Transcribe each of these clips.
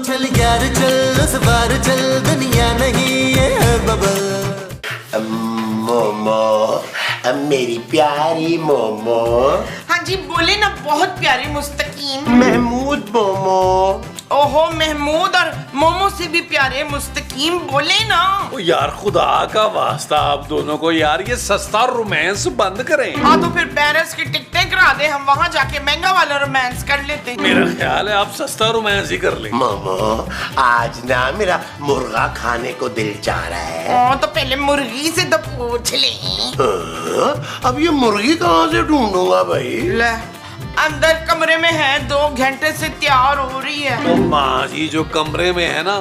चल यार चल, उस बार चल, दुनिया नहीं ये है बबल। मोमो, मेरी प्यारी मोमो। हाँ जी बोले ना, बहुत प्यारी मुस्तकीम। महमूद मोमो। ओहो महमूद और मोमो से भी प्यारे मुस्तकीम, बोले ना। ओ यार खुदा का वास्ता आप दोनों को यार ये सस्ता रोमांस बंद करें। हाँ तो फिर पेरिस की टिकटें करा दे, हम वहाँ जाके महंगा वाला रोमांस कर लेते हैं। मेरा ख्याल है आप सस्ता रोमांस ही कर लें। मोमो, आज ना मेरा मुर्गा खाने को दिल चाह रहा है। तो पहले मुर्गी से तो पूछ ले। अब ये मुर्गी कहाँ से ढूंढूंगा भाई? ले, अंदर कमरे में है, 2 घंटे से तैयार हो रही है। तो माँ जी जो कमरे में है ना,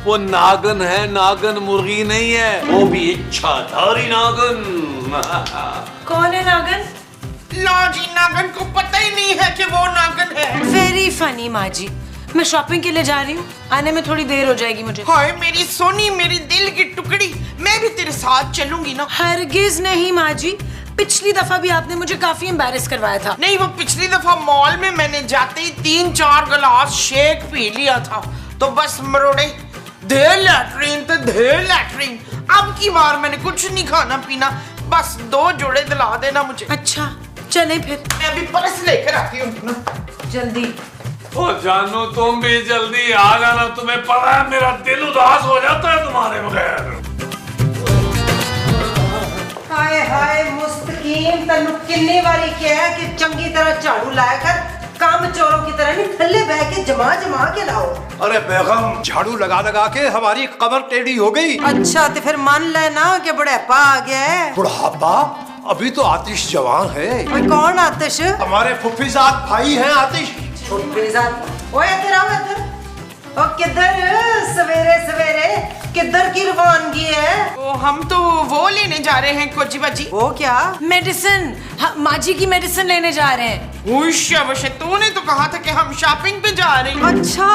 वो नागन है, नागन मुर्गी नहीं है, वो भी इच्छाधारी नागन। कौन है नागन? लो जी, नागन को पता ही नहीं है कि वो नागन है। वेरी फनी माँ जी। मैं शॉपिंग के लिए जा रही हूँ, आने में थोड़ी देर हो जाएगी मुझे। हाय मेरी सोनी, मेरी दिल की टुकड़ी, मैं भी तेरे साथ चलूंगी ना। हरगिज नहीं माँ जी, पिछली दफा भी आपने मुझे काफी एम्बैरेस करवाया था। नहीं, वो पिछली दफा मॉल में मैंने जाते ही 3-4 गिलास शेक पी लिया था, तो बस मरोड़े, ढेर लैट्रिन तो ढेर लैट्रिन। अब की बार मैंने कुछ नहीं खाना पीना, बस 2 जोड़े दिला देना मुझे। अच्छा चले फिर। मैं अभी पर्स लेकर आती हूँ ना। जल्दी। ओ जानो तुम भी जल्दी आ जाना, तुम्हें पता है मेरा दिल उदास हो जाता है तुम्हारे बगैर। हाय हाय मुस्तकीम, तन्नू कितनी बारी क्या है कि चंगी तरह झाड़ू लाया कर, काम चोरों की तरह नहीं थल्ले बह के जमा जमा के लाओ। अरे बेगम, झाड़ू लगा लगा के हमारी कमर टेढ़ी हो गई। अच्छा तो फिर मान लेना कि बुढ़ापा आ गया है। बुढ़ापा? अभी तो आतिश जवान है। ओए कौन आतिश? हमारे फुफीजाद भाई हैं आतिश। ओए इधर आओ इधर। ओ किधर सवेरे सवेरे किधर की रवानगी है? ओ हम तो वो लेने जा रहे हैं कोची बाजी। वो क्या? मेडिसिन। माँ जी की मेडिसिन लेने जा रहे हैं। उश, तूने तो कहा था कि हम शॉपिंग पे जा रहे हैं। अच्छा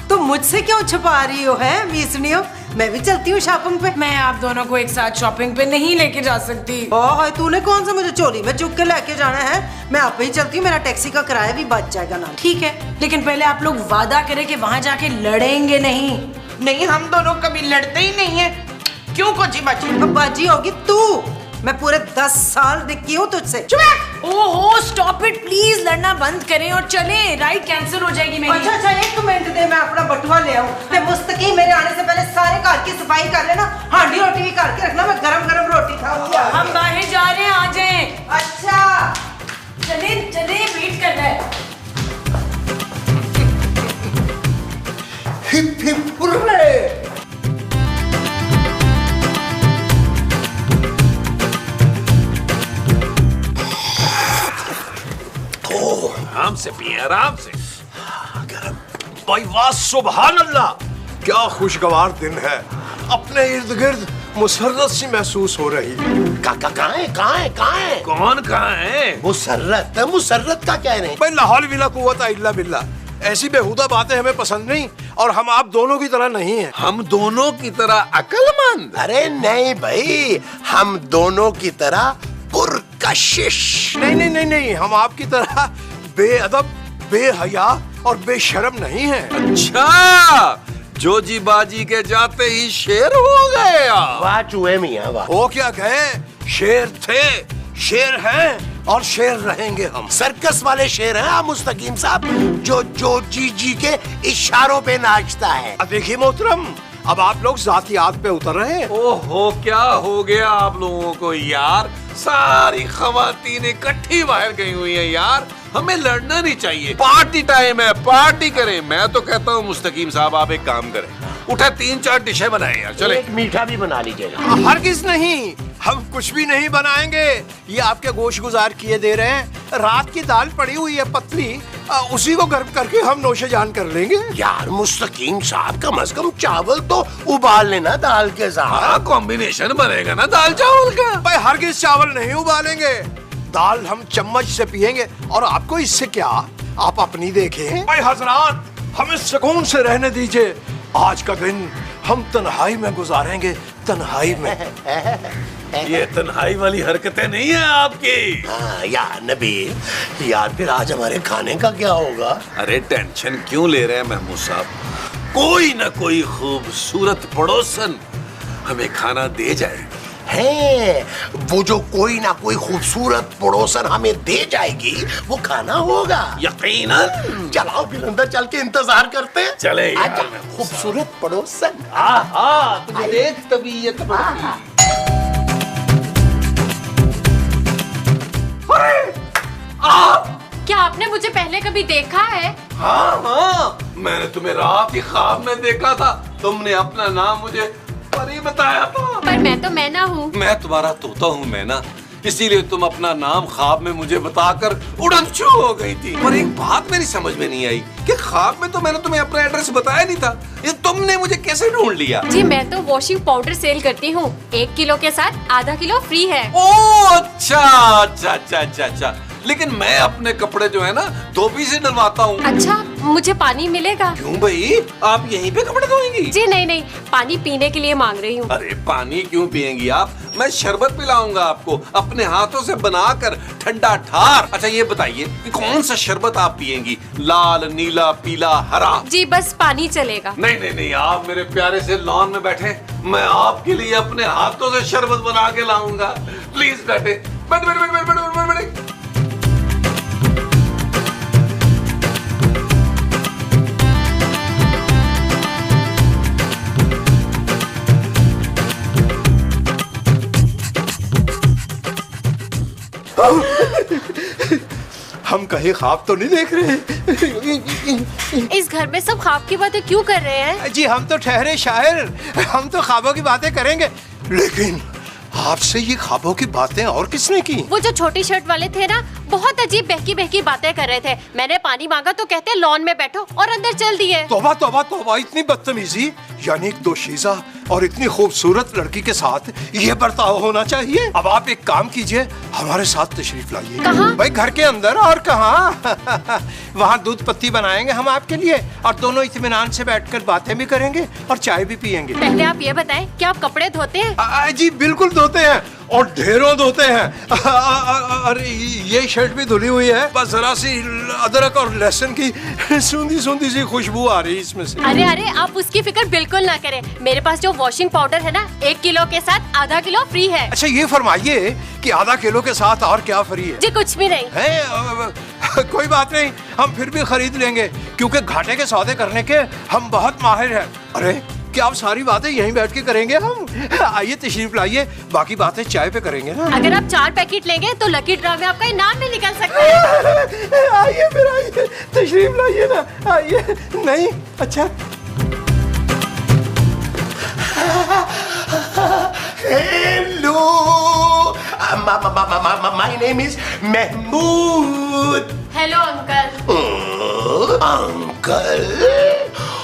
तो मुझसे क्यों छुपा रही हो है मीसनियो? मैं भी चलती हूँ शॉपिंग पे। मैं आप दोनों को एक साथ शॉपिंग पे नहीं लेके जा सकती। ओह तूने कौन सा मुझे चोरी में चुप के लेके जाना है? मैं आप ही चलती हूँ, मेरा टैक्सी का किराया भी बच जाएगा ना। ठीक है, लेकिन पहले आप लोग वादा करें कि वहाँ जाके लड़ेंगे नहीं। नहीं, हम दोनों कभी लड़ते ही नहीं है। क्यों कोची बाजी? अब बाजी होगी तू। मैं पूरे 10 साल दिखी हूँ तुझसे। ओहो स्टॉप इट प्लीज, लड़ना बंद करें और चलें, राइड कैंसिल हो जाएगी मेरी। अच्छा 1 मिनट दे, मैं अपना बटुआ ले आऊँ। मैं मुस्तकीम मेरे आने से पहले सारे घर की सफाई कर लेना, हांडी रोटी भी करके रखना, मैं गरम गरम रोटी खाऊंगी। हम बाहर जा रहे हैं, आ जाएं। अच्छा चले चले, वेट कर रहा है। Hip hip hurray. आराम से पिए, आराम से। गरम। भाई वाह, सुभान अल्लाह, क्या खुशगवार दिन है। अपने इर्द गिर्द मुसर्रत सी महसूस हो रही। काका कहाँ है? कहाँ है? कहाँ है? कौन कहाँ है? मुसर्रत, मुसर्रत का क्या है? भाई लाहौल विला कुव्वत इल्ला बिल्ला, ऐसी बेहुदा बातें हमें पसंद नहीं, और हम आप दोनों की तरह नहीं हैं। हम दोनों की तरह अक्लमंद? अरे नहीं भाई, हम दोनों की तरह पुरकशिश। नहीं, हम आपकी तरह बेअदब, बेहया और बेशर्म नहीं हैं। अच्छा, जोजी बाजी के जाते ही शेर हो गए आप। वाह चूहे मियाँ वाह। हो क्या गए, शेर थे, शेर हैं और शेर रहेंगे हम। सर्कस वाले शेर हैं आप मुस्तकीम साहब, जो जी के इशारों पे नाचता है। अब देखिए मोहतरम, अब आप लोग जातियात पे उतर रहे हैं। ओहो क्या हो गया आप लोगों को यार, सारी खवातीन इकट्ठी बाहर गई हुई है यार, हमें लड़ना नहीं चाहिए। पार्टी टाइम है, पार्टी करें। मैं तो कहता हूँ मुस्तकीम साहब आप एक काम करें, उठे 3-4 डिशें बनाएं यार, चले। एक मीठा भी बना लीजिएगा। हरगिज नहीं, हम कुछ भी नहीं बनाएंगे। ये आपके गोश गुजार किए दे रहे हैं, रात की दाल पड़ी हुई है पतली, उसी को गर्म करके हम नोशे जान कर लेंगे। यार मुस्तकीम साहब, कम से कम चावल तो उबाल लेना दाल के साथ। कॉम्बिनेशन बनेगा ना दाल चावल का। भाई हरगिज चावल नहीं उबालेंगे, दाल हम चम्मच से पियेंगे। और आपको इससे क्या, आप अपनी देखें। भाई हजरात, हमें सुकून से रहने दीजिए। आज का दिन हम तन्हाई में गुजारेंगे, तन्हाई में। ये तन्हाई वाली हरकतें नहीं है आपकी। हाँ यार नबील, यार फिर आज हमारे खाने का क्या होगा? अरे टेंशन क्यों ले रहे हैं महमूद साहब, कोई ना कोई खूबसूरत पड़ोसन हमें खाना दे जाए। है वो जो कोई ना कोई खूबसूरत पड़ोसन हमें दे जाएगी, वो खाना होगा यकीनन। चलाओ फिर अंदर चल के इंतजार करते हैं। चले यार। आजा, खूबसूरत पड़ोसन। आहा, तुझे देख तबीयत बढ़ी। क्या आपने मुझे पहले कभी देखा है? हाँ, मैंने तुम्हें रात ही ख्वाब में देखा था। तुमने अपना नाम मुझे परी बताया था। पर मैं तो मैना हूँ। मैं तुम्हारा तोता हूँ मैना, इसीलिए तुम अपना नाम ख्वाब में मुझे बताकर उड़नछू हो गई थी। पर एक बात मेरी समझ में नहीं आई कि ख्वाब में तो मैंने तुम्हें अपना एड्रेस बताया नहीं था, ये तुमने मुझे कैसे ढूंढ लिया? जी मैं तो वॉशिंग पाउडर सेल करती हूँ, 1 किलो के साथ आधा किलो फ्री है। ओ अच्छा अच्छा अच्छा अच्छा अच्छा। लेकिन मैं अपने कपड़े जो है ना धोबी से डलवाता हूँ। अच्छा, मुझे पानी मिलेगा? क्यों भाई, आप यहीं पे कपड़े धोएंगी? जी नहीं, पानी पीने के लिए मांग रही हूँ। अरे पानी क्यों पिएंगी आप, मैं शरबत पिलाऊंगा आपको अपने हाथों से बनाकर, ठंडा ठार। अच्छा ये बताइए कि कौन सा शरबत आप पिएंगी, लाल, नीला, पीला, हरा? जी बस पानी चलेगा। नहीं नहीं नहीं, आप मेरे प्यारे से लॉन में बैठे, मैं आपके लिए अपने हाथों से शरबत बना के लाऊंगा। प्लीज बैठे, बैठ बैठ बैठ बैठ बैठ बैठ बैठ। हम कहीं ख्वाब तो नहीं देख रहे? इस घर में सब ख्वाब की बातें क्यों कर रहे हैं? जी हम तो ठहरे शायर, हम तो ख्वाबों की बातें करेंगे, लेकिन आपसे ये ख्वाबों की बातें और किसने की? वो जो छोटी शर्ट वाले थे ना, बहुत अजीब बहकी बहकी बातें कर रहे थे। मैंने पानी मांगा तो कहते लॉन में बैठो और अंदर चल दिए। तौबा तौबा तौबा, इतनी बदतमीजी, यानी एक दोशीजा और इतनी खूबसूरत लड़की के साथ ये बर्ताव होना चाहिए? अब आप एक काम कीजिए, हमारे साथ तशरीफ लाइए। कहाँ? भाई घर के अंदर। और कहाँ? वहाँ दूध पत्ती बनाएंगे हम आपके लिए, और दोनों इत्मीनान से बैठकर बातें भी करेंगे और चाय भी पियेंगे। पहले आप ये बताएं कि आप कपड़े धोते हैं? जी बिल्कुल धोते हैं, और ढेरों धोते हैं। अरे ये शर्ट भी धुली हुई है, बस जरा सी अदरक और लहसुन की सूंधी सूंधी सी खुशबू आ रही है इसमें से। अरे अरे आप उसकी फिक्र बिल्कुल ना करें, मेरे पास जो वॉशिंग पाउडर है ना, 1 किलो के साथ आधा किलो फ्री है। अच्छा ये फरमाइए कि आधा किलो के साथ और क्या फ्री है? जी कुछ भी नहीं है। कोई बात नहीं, हम फिर भी खरीद लेंगे, क्योंकि घाटे के सौदे करने के हम बहुत माहिर हैं। अरे क्या आप सारी बातें यहीं बैठ के करेंगे? हम आइए तशरीफ लाइए, बाकी बातें चाय पे करेंगे ना। अगर आप 4 पैकेट लेंगे तो लकी ड्रॉ में आपका इनाम भी निकल सकता है। आइए फिर, आइए तशरीफ लाइए ना, आइए। नहीं अच्छा hello, my name is Mahmood. Hello uncle. Uncle?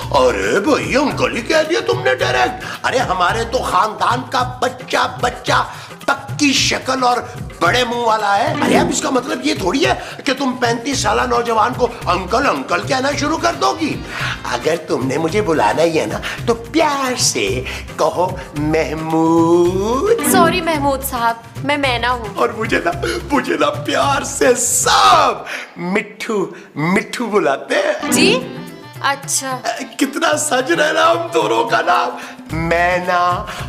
अरे भाई अंकल ही कह दिया तुमने डायरेक्ट। अरे हमारे तो खानदान का बच्चा बच्चा पक्की शक्ल और बड़े मुंह वाला है। अरे अब इसका मतलब ये थोड़ी है कि तुम 35 साल नौजवान को अंकल अंकल कहना शुरू कर दोगी। अगर तुमने मुझे बुलाना ही है ना, तो प्यार से कहो महमूद। सॉरी महमूद साहब, मैं मैना हूँ। और मुझे ना प्यार से सब मिट्ठू मिट्ठू बुलाते हैं। जी अच्छा। कितना सज रहा है ना हम दोनों का नाम, मैना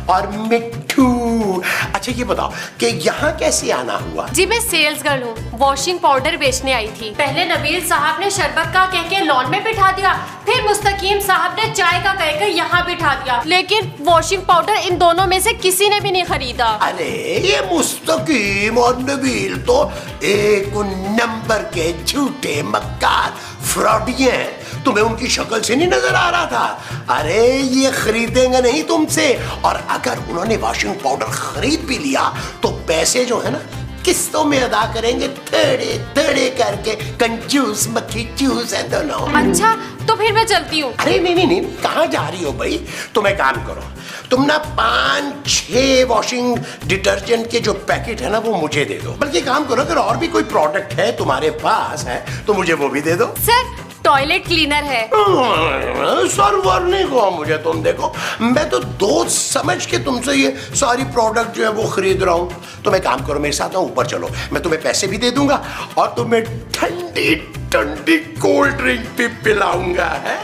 और मिट्ठू। अच्छा ये बताओ कि यहाँ कैसे आना हुआ? जी मैं सेल्स गर्ल हूँ, वॉशिंग पाउडर बेचने आई थी। पहले नबील साहब ने शरबत का कह के लॉन में बिठा दिया, फिर मुस्तकीम साहब ने चाय का कहकर यहाँ बिठा दिया, लेकिन वॉशिंग पाउडर इन दोनों में से किसी ने भी नहीं खरीदा। अरे ये मुस्तकीम और नबील तो एक नंबर के झूठे मक्कार फ्रॉडिये हैं। तुम्हें उनकी शक्ल से नहीं नजर आ रहा था? अरे ये खरीदेंगे नहीं तुमसे, और अगर उन्होंने वॉशिंग पाउडर खरीद भी लिया तो पैसे जो है ना किस्तों में अदा करेंगे, थोड़े थोड़े करके। कंजूस मक्खी चूस है दोनों। अच्छा तो फिर मैं चलती हूँ। अरे नहीं, कहाँ जा रही हो भाई? तुम एक काम करो, तुम ना 5-6 वॉशिंग डिटर्जेंट के जो पैकेट है ना वो मुझे दे दो। बल्कि काम करो, अगर और भी कोई प्रोडक्ट है तुम्हारे पास है तो मुझे वो भी दे दो। सर टॉयलेट क्लीनर है। सर्वर नहीं को मुझे, तुम देखो मैं तो दोस्त समझ के तुमसे ये सारी प्रोडक्ट जो है वो खरीद रहा हूँ। तुम एक काम करो, मेरे साथ ना ऊपर चलो, मैं तुम्हें पैसे भी दे दूंगा और तुम्हें ठंड ठंडी ठंडी कोल्ड ड्रिंक भी पिलाऊंगा है।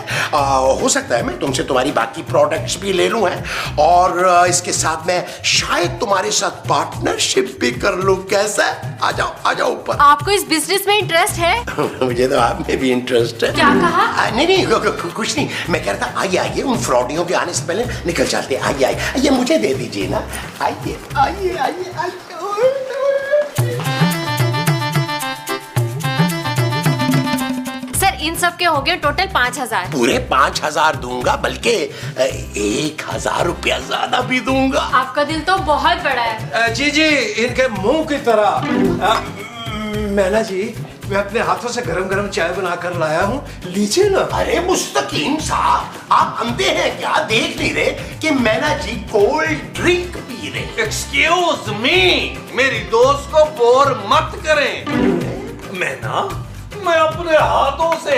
हो सकता है मैं तुमसे तुम्हारी बाकी प्रोडक्ट्स भी ले लूं है, और इसके साथ मैं शायद तुम्हारे साथ पार्टनरशिप भी कर लूं। कैसा है? आ जाओ ऊपर। आपको इस बिजनेस में इंटरेस्ट है? मुझे तो आप में भी इंटरेस्ट है। क्या कहा? नहीं कुछ नहीं, मैं कह रहा था आइए उन फ्रॉडियों के आने से पहले निकल चलते। आइए मुझे दे दीजिए ना। आइए। इन सब के हो गए टोटल 5,000। पूरे 5,000 दूंगा, बल्कि 1,000 रुपया ज्यादा भी दूंगा। आपका दिल तो बहुत बड़ा है। जी इनके मुंह की तरह। मैना जी, मैं अपने हाथों से गरम चाय बना कर लाया हूँ, लीजिए ना। अरे मुस्तकीम साहब, आप अंधे हैं क्या? देख नहीं रहे कि मैना जी कोल्ड ड्रिंक पी रहे? एक्सक्यूज मी, मेरी दोस्त को बोर मत करें। मैं अपने हाथों से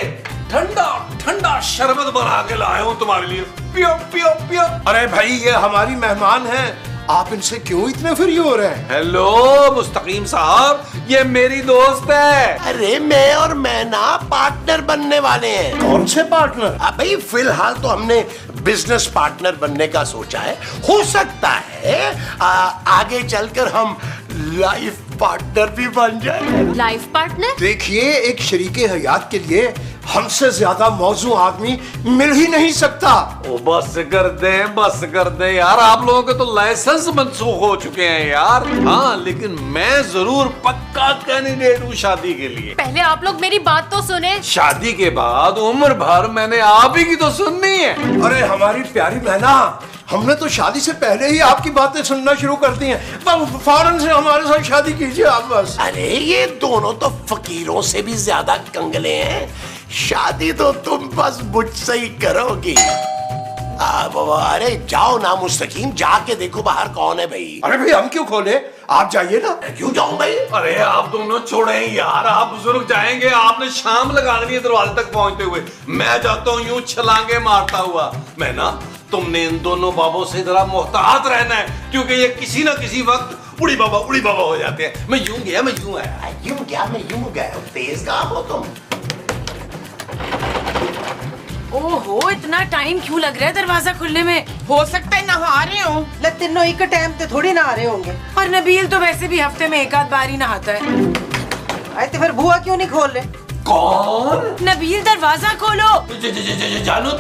ठंडा शरबत बना के लाया हूँ तुम्हारे लिए। पियो। अरे भाई, ये हमारी मेहमान हैं, आप इनसे क्यों इतने फ्री हो रहे हैं? हेलो मुस्तकीम साहब, ये मेरी दोस्त है। अरे मैं और मैना पार्टनर बनने वाले हैं। कौन से पार्टनर? भाई फिलहाल तो हमने बिजनेस पार्टनर बनने का सोचा है। हो सकता है आगे चलकर हम लाइफ पार्टनर भी बन जाए। Life partner? देखिए, एक शरीके हयात के लिए हमसे ज्यादा मौजू आदमी मिल ही नहीं सकता। ओ बस कर दे यार, आप लोगों के तो लाइसेंस मनसूख हो चुके हैं यार। हाँ, लेकिन मैं जरूर पक्का कैंडिडेट हूँ शादी के लिए। पहले आप लोग मेरी बात तो सुने। शादी के बाद उम्र भर मैंने आप ही की तो सुननी है। अरे हमारी प्यारी बहना, हमने तो शादी से पहले ही आपकी बातें सुनना शुरू कर दी हैं। फौरन से हमारे साथ शादी कीजिए आप बस। अरे ये दोनों तो फकीरों से भी ज्यादा कंगले हैं। शादी तो तुम बस मुझसे ही करोगी। अरे जाओ ना मुस्तकीम, जाके देखो बाहर कौन है भाई। अरे भाई, हम क्यों खोले? आप जाइए ना। क्यों जाऊं भाई? अरे आप दोनों छोड़े यार, आप बुजुर्ग जाएंगे, आपने शाम लगा देनी है दरवाजे तक पहुंचते हुए। मैं जाता हूँ यूं छलांगे मारता हुआ। मैं ना, तुमने इन दोनों बाबों से जरा मोहतात रहना है, क्योंकि ये किसी ना किसी वक्त उड़ी बाबा हो जाते हैं। मैं यूं गया मैं यूं आया। तेज काम हो तुम। ओहो, इतना टाइम क्यों लग रहा है दरवाजा खुलने में? हो सकता है नहा रहे हो। ले तीनों एक टाइम पे थोड़ी नहा रहे होंगे। और नबील तो वैसे भी हफ्ते में एक आध बार ही नहाता है। अरे तो फिर बुआ क्यों नहीं खोल रहे? कौन? नबील, दरवाजा खोलो। जानू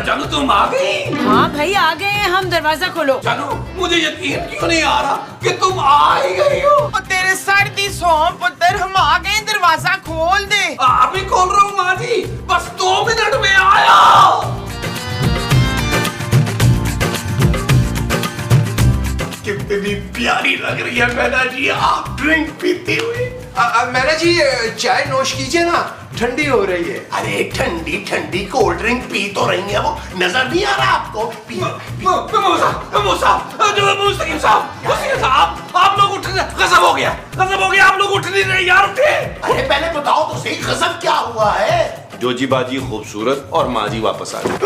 जानू तुम आ गई? हाँ भाई, आ गए हैं हम, दरवाजा खोलो। जानू, मुझे यकीन क्यों नहीं आ रहा कि तुम आ ही गई हो। और तेरे सर्दी सोम पुत्र, हम आ गए, दरवाजा खोल दे। अभी खोल रहा हूँ माँ जी, बस 2 मिनट में आया। कितनी प्यारी लग रही है मैना जी आप ड्रिंक पीती हुई। मैना जी, चाय नोश कीजिए ना, ठंडी हो रही है। अरे ठंडी कोल्ड ड्रिंक पी तो रही है वो, नजर नहीं आ रहा आपको? मुस्तकीम साहब, आप लोग उठ रहे, गजब हो गया, आप लोग उठ नहीं रहे यार, उठे। अरे पहले बताओ तो सही, गजब क्या हुआ है? जोजी बाजी खूबसूरत और माजी वापस आ गई।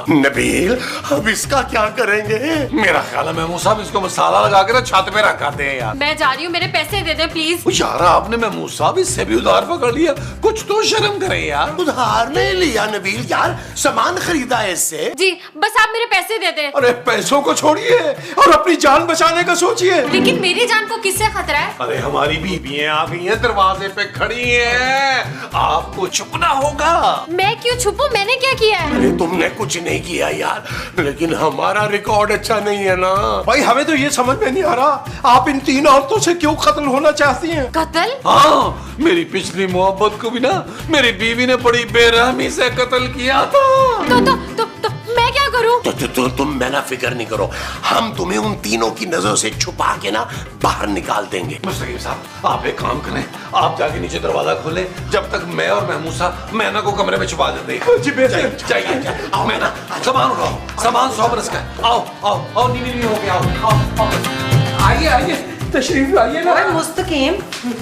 नबील, अब इसका क्या करेंगे? मेरा ख्याल है महमूद साहब, इसको मसाला लगा के ना छत पे रखाते हैं यार। मैं जा रही हूँ, मेरे पैसे दे दे प्लीज। यार आपने महमूद साहब इससे भी उधार पकड़ लिया, कुछ तो शर्म करें यार। उधार नहीं लिया नबील यार, सामान खरीदा है इससे। जी बस आप मेरे पैसे दे दे। अरे पैसों को छोड़िए और अपनी जान बचाने का सोचिए। लेकिन मेरी जान को किससे खतरा है? अरे हमारी बीबियां आ गई हैं, दरवाजे पे खड़ी हैं, आपको छुपना होगा। मैं क्यों छुपूं? मैंने क्या किया है? अरे तुमने कुछ नहीं किया यार, लेकिन हमारा रिकॉर्ड अच्छा नहीं है ना। भाई हमें तो ये समझ में नहीं आ रहा, आप इन 3 औरतों से क्यों कत्ल होना चाहती हैं? कत्ल? हाँ, मेरी पिछली मोहब्बत को भी ना मेरी बीवी ने बड़ी बेरहमी से कत्ल किया था। तो मैं क्या करूं? तुम मैना फिक्र नहीं करो, हम तुम्हें उन तीनों की नजरों से छुपा के ना बाहर निकाल देंगे। मुस्तकीम साहब, आप एक काम करें, आप जाके नीचे दरवाजा खोलें, जब तक मैं और महमूद साहब मैना को कमरे में छुपा देते हैं। जी बेहतर। चाहिए आओ मैना, सामान उठाओ, सामान 100 बरस का। आओ, नीली हो गया, आओ। आइए, तशरीफ लाइए ना। मुस्तकीम,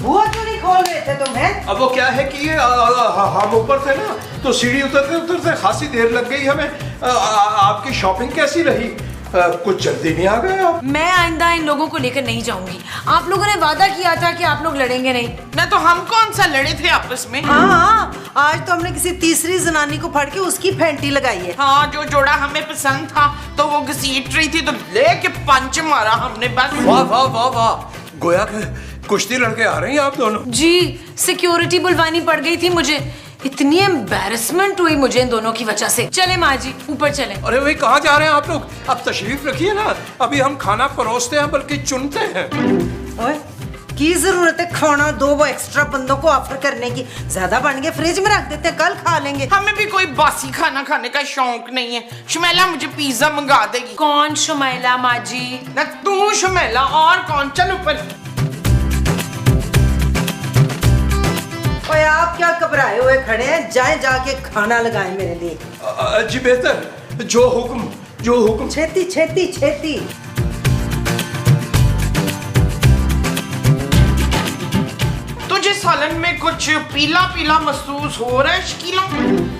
बुआ क्यों नहीं खोल रहे थे तुम? हैं? अब वो क्या है कि हम ऊपर थे ना, तो सीढ़ी उतरते खासी देर लग गई हमें। आपकी शॉपिंग कैसी रही? कुछ जल्दी नहीं आ गए आप? मैं आइंदा इन लोगों को लेकर नहीं जाऊंगी। आप लोगों ने वादा किया था कि आप लोग लड़ेंगे नहीं। न तो हम कौन सा लड़े थे आपस में। हाँ, आज तो हमने किसी तीसरी जनानी को फड़ के उसकी फेंटी लगाई है। हाँ, जो जोड़ा हमें पसंद था तो वो घसीट रही थी तो लेके पंच मारा हमने बस। वाह वाह वाह वाह, गोया के कुश्ती लड़के आ रहे हैं आप दोनों। जी, सिक्योरिटी बुलवानी पड़ गई थी मुझे। इतनी एम्बैरेसमेंट हुई मुझे इन दोनों की वजह से। चले माँ जी, ऊपर चले। अरे भाई कहाँ जा रहे हैं आप लोग? अब तशरीफ रखिए ना, अभी हम खाना परोसते हैं बल्कि चुनते हैं। ओए, की जरूरत है खाना दो वो एक्स्ट्रा बंदों को ऑफर करने की? ज्यादा बन गए, फ्रिज में रख देते हैं, कल खा लेंगे। हमें भी कोई बासी खाना खाने का शौक नहीं है। शुमैला मुझे पिज्जा मंगा देगी। कौन शुमैला माँ जी? न तू शुमैला, और कौन? चल ऊपर। ओए, आप क्या घबराए हुए खड़े हैं? जाए जाके खाना लगाए मेरे लिए। जी बेहतर, जो हुक्म। छेती छेती छेती। तुझे सालन में कुछ पीला पीला महसूस हो रहा है शकीला?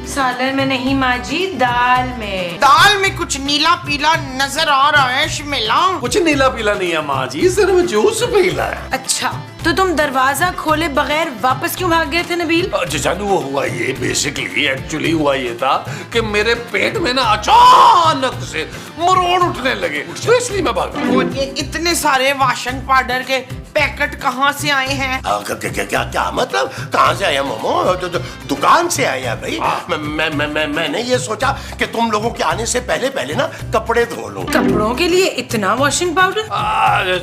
सालन में नहीं माँ जी, दाल में। दाल में कुछ नीला पीला नजर आ रहा है शुमैला। कुछ नीला पीला नहीं है माँ जी, सिर्फ जूस पीला है। अच्छा, तो तुम दरवाजा खोले बगैर वापस क्यों भाग गए थे नबील? जानू वो हुआ ये, बेसिकली एक्चुअली हुआ ये था कि मेरे पेट में ना अचानक से मरोड़ उठने लगे, तो इसलिए मैं भागा। और ये इतने सारे वाशिंग पाउडर के पैकेट कहाँ से आए हैं? क्या मतलब? कहाँ से आया मोमो? दुकान से आया भाई। मैंने ये सोचा कि तुम लोगों के आने से पहले ना कपड़े धो लूं। कपड़ों के लिए इतना वॉशिंग पाउडर?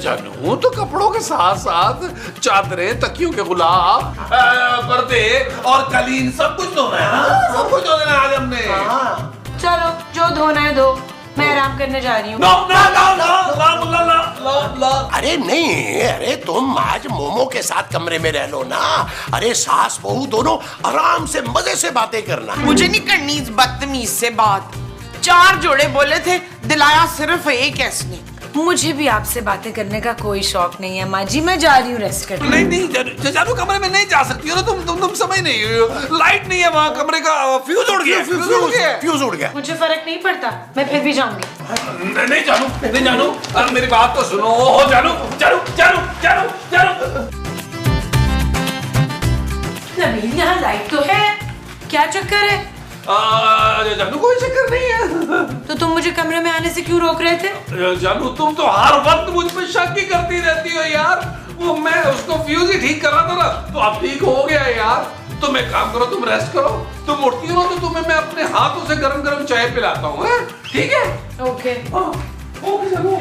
जानू तो कपड़ों के साथ साथ चादरें, तकियों के गुलाब, पर्दे और कालीन सब कुछ धोना है ना? सब कुछ धोना है आज हमने। चलो, जो धोना है धो, मैं आराम करने जा रही हूँ। अरे नहीं, अरे तुम आज मोमो के साथ कमरे में रह लो ना। अरे सास बहू दोनों आराम से मजे से बातें करना। मुझे नहीं करनी इस बदतमीज से बात। 4 जोड़े बोले थे, दिलाया सिर्फ एक इसने। मुझे भी आपसे बातें करने का कोई शौक नहीं है माँ जी, मैं जा रही हूँ रेस्ट करने। नहीं जानू कमरे में नहीं जा सकती हो ना तुम समझ नहीं हो। लाइट नहीं है वहाँ, कमरे का फ्यूज उड़ गया। फ्यूज उड़ गया। मुझे फर्क नहीं पड़ता, मैं फिर भी जाऊंगी। नहीं जानू, अरे मेरी बात तो सुनो। जानू। नबील, यहाँ लाइट तो है, क्या चक्कर है? जानू कोई चक्कर नहीं है। तो तुम मुझे कमरे में आने से क्यों रोक रहे थे? जानू तुम तो हर वक्त मुझ पर शक ही करती रहती हो यार। वो मैं उसको फ्यूज ही ठीक कर रहा था ना, तो अब ठीक हो गया यार। तुम एक काम करो, तुम रेस्ट करो। तुम उठती हो तो तुम्हें मैं अपने हाथों से गरम गरम चाय पिलाता हूँ, ठीक है? ओके। ओके जानू।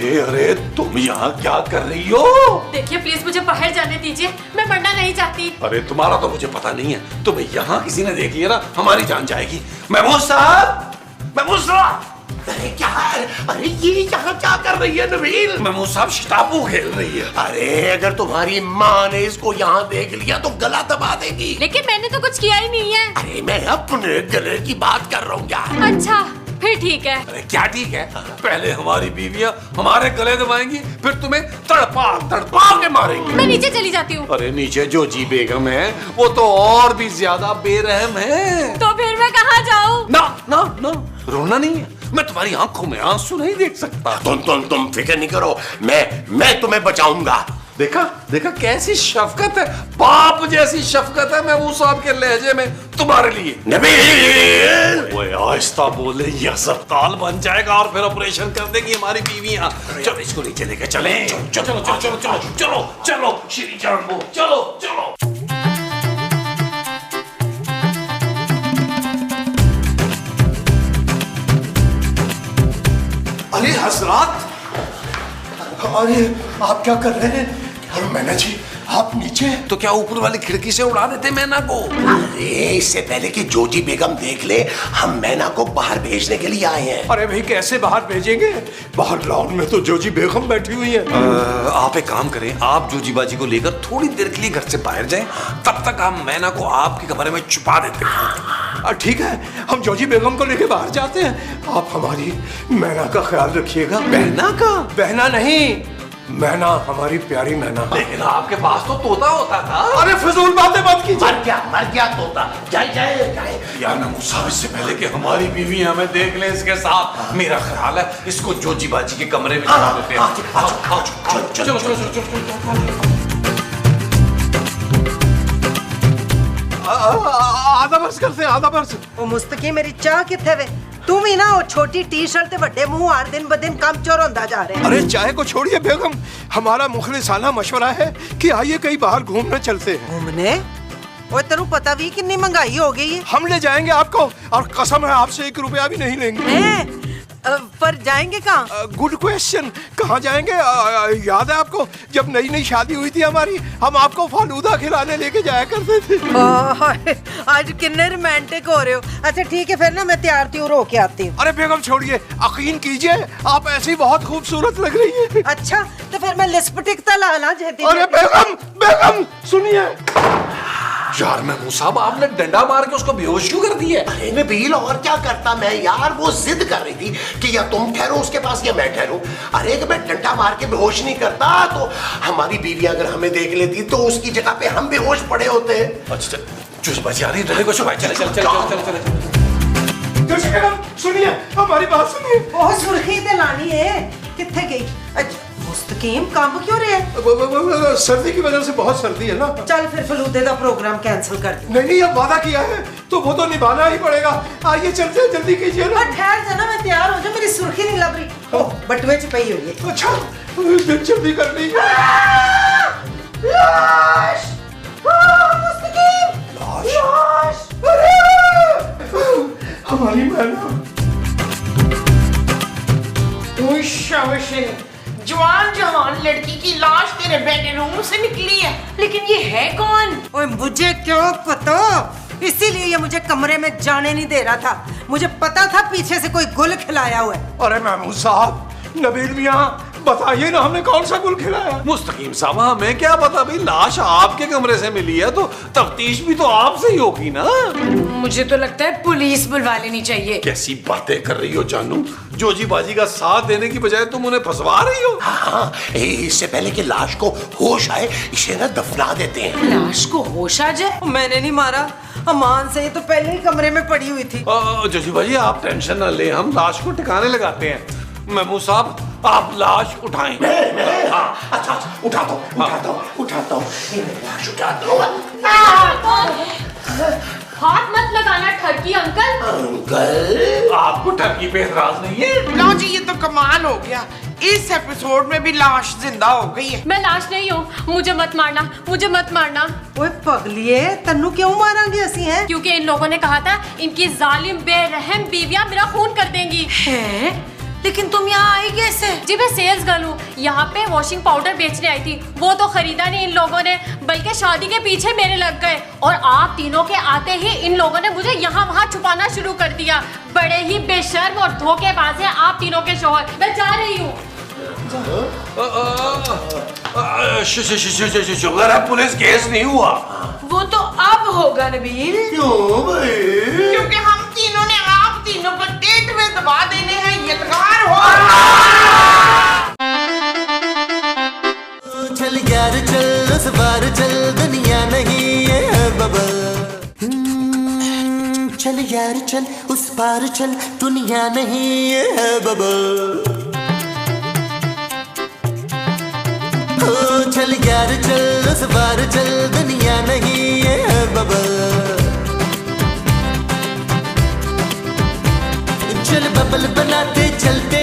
अरे तुम यहाँ क्या कर रही हो? देखिए प्लीज मुझे बाहर जाने दीजिए, मैं मरना नहीं चाहती। अरे तुम्हारा तो मुझे पता नहीं है, तुम्हें यहाँ किसी ने देख लिया ना हमारी जान जाएगी। महमूद साहब। अरे क्या? अरे ये यहाँ क्या कर रही है नबील? महमूद साहब शताबू खेल रही है। अरे अगर तुम्हारी माँ ने इसको यहाँ देख लिया तो गला दबा देगी। लेकिन मैंने तो कुछ किया ही नहीं है। अरे मैं अपने गले की बात कर रहा हूँ क्या? अच्छा फिर ठीक है। अरे क्या ठीक है? पहले हमारी बीवियां हमारे गले दबाएंगी, फिर तुम्हें तड़पा के मारेंगी। मैं नीचे चली जाती हूँ। अरे नीचे जो जी बेगम है वो तो और भी ज्यादा बेरहम है। तो फिर मैं कहाँ जाऊँ? ना रोना नहीं है, मैं तुम्हारी आंखों में आंसू नहीं देख सकता। तुम फिक्र नहीं करो, मैं तुम्हें बचाऊंगा। देखा कैसी शफकत है, बाप जैसी शफकत है महमूद साहब के लहजे में तुम्हारे लिए। नबील, वो आहिस्ता बोले, ये अस्पताल बन जाएगा और फिर ऑपरेशन कर देंगी हमारी बीवियां। चलो इसको नीचे लेके चले। चलो श्री चरण, चलो। अरे हजरात, अरे आप क्या कर रहे हैं? अरे मैना जी, आप नीचे। तो क्या ऊपर वाली खिड़की से उड़ा देते मैना को? अरे इससे पहले कि जोजी बेगम देख ले, हम मैना को बाहर भेजने के लिए आए हैं। अरे भाई कैसे बाहर भेजेंगे? बाहर लॉन में तो जोजी बेगम बैठी हुई है। आप एक काम करें, आप जोजी बाजी को लेकर थोड़ी देर के लिए घर से बाहर जाएं, तब तक हम मैना को आपके कमरे में छुपा देते हैं। ठीक है, हम जोजी बेगम को लेके बाहर जाते हैं। आप हमारी मैना का ख्याल रखिएगा। बहना का? बहना नहीं, मैना, हमारी प्यारी मैना। लेकिन आपके पास तो तोता होता था। अरे फिजूल बातें मत कीजिए। मर गया तोता। जाए। यार महमूद साहब, इससे पहले कि हमारी बीवी हमें देख ले इसके साथ, मेरा ख्याल है इसको जोजी बाजी के कमरे में चला देते हैं। चलो। आधा बर्स करते हैं, आधा बर्स। ओ मुस्तकीम मेरी चाह किथे वे? तू भी ना वो छोटी टी शर्ट ते बड़े मुंह हर दिन ब दिन कम चोर होता जा रहे हैं। अरे चाय को छोड़िए बेगम, हमारा मुखलिसाना मशवरा है कि आइए कहीं बाहर घूमने चलते हैं। घूमने? ओए तेनू पता भी कितनी महंगाई हो गई है। हम ले जाएंगे आपको, और कसम है आपसे 1 रुपया भी नहीं लेंगे। पर जाएंगे कहाँ? Good question. कहाँ जाएंगे? याद है आपको जब नई नई शादी हुई थी हमारी, हम आपको फालूदा खिलाने लेके जाया करते थे। आज कितने रोमांटिक हो रहे हो। अच्छा ठीक है, फिर ना मैं तैयार त्यूर होके आती हूँ। अरे बेगम छोड़िए, यकीन कीजिए आप ऐसी बहुत खूबसूरत लग रही है। अच्छा तो फिर मैं लिपस्टिक लाना चाहती। अरे बेगम सुनिए। यार महमूद साहब, आपने डंडा मार के उसको बेहोश क्यों कर दिया? अरे नबील, और क्या करता मैं यार, वो जिद कर रही थी कि या तुम ठहरो उसके पास या मैं ठहरूं। अरे कि मैं डंडा मार के बेहोश नहीं करता तो हमारी बीवी अगर हमें देख लेती तो उसकी जगह पे हम बेहोश पड़े होते। अच्छा चुस बची आ रही, डंडे को छुपाए। चले। सुनिए, हमारी बात सुनिए। बहुत सुर्खी ते लानी है। किथे गई? अच्छा मुस्तकीम काम क्यों रहे है? सर्दी की वजह से बहुत सर्दी है ना। चल फिर फलूदे का प्रोग्राम कैंसिल कर दे। नहीं, अब वादा किया है तो वो तो निभाना ही पड़ेगा। आइए चलते हैं, जल्दी कीजिए ना। ठहर जा ना, मैं तैयार हो जाऊं, मेरी सुर्खी नहीं लग रही। ओ बटुए च पई हुई है। अच्छा जल्दी कर लीजिए। लाश! मुस्तकीम! लाश! हमारी मैना। जवान जवान लड़की की लाश तेरे बेडरूम से निकली है। लेकिन ये है कौन? ओए मुझे क्यों पता, इसीलिए ये मुझे कमरे में जाने नहीं दे रहा था। मुझे पता था पीछे से कोई गुल खिलाया हुआ है। अरे महमूद साहब, नबील मियां बताइए ना, हमने कौन सा गुल खिलाया? मुस्तकीम साहब, हमें क्या पता भाई, लाश आपके कमरे से मिली है तो तफ्तीश भी तो आपसे ही होगी ना। मुझे तो लगता है पुलिस बुलवा लेनी चाहिए। कैसी बातें कर रही हो जानू, जोजी बाजी का साथ देने की बजाय तुम उन्हें फंसवा रही हो। हाँ, इससे पहले कि लाश को होश आए इसे ना दफना देते हैं। लाश को होश आ जाए? मैंने नहीं मारा, अमान से तो पहले ही कमरे में पड़ी हुई थी। जोजी बाजी आप टेंशन ना ले, हम लाश को ठिकाने लगाते हैं। महमूद साहब आप लाश उठाएं। हाँ, अच्छा उठाता हूँ। लाश उठाता हूँ। हाथ मत लगाना ठरकी अंकल। अंकल, आपको ठगी पे एतराज नहीं है? लो जी, ये तो कमाल हो गया। इस एपिसोड में भी लाश जिंदा हो गई है। मैं लाश नहीं हूँ, मुझे मत मारना। ओए पगलिए, तन्नू क्यों मारेंगे असी हैं? क्योंकि इन लोगों ने कहा था इनकी जालिम बेरहम बीवियां मेरा खून कर देंगी। है? लेकिन तुम यहाँ आई कैसे? जी मैं सेल्स गर्ल हूँ, यहाँ पे वॉशिंग पाउडर बेचने आई थी। वो तो खरीदा नहीं इन लोगों ने, बल्कि शादी के पीछे मेरे लग गए। और आप तीनों के आते ही इन लोगों ने मुझे यहाँ वहाँ छुपाना शुरू कर दिया। बड़े ही बेशर्म और धोखेबाज हैं आप तीनों के शौहर। मैं जा रही हूँ। शुगर है पुलिस केस नहीं हुआ। वो तो अब होगा नबील। क्यों भाई? क्योंकि हम तीनों ने आप तीनों को डेट में दबा देने हैं। यलगार हो। चल यार चल, उस बार चल, दुनिया नहीं है बबल। चल यार चल, उस पार चल, दुनिया नहीं है बबल। चल यार चल, उस बार चल, दुनिया नहीं है बबल। चल बबल बनाते चलते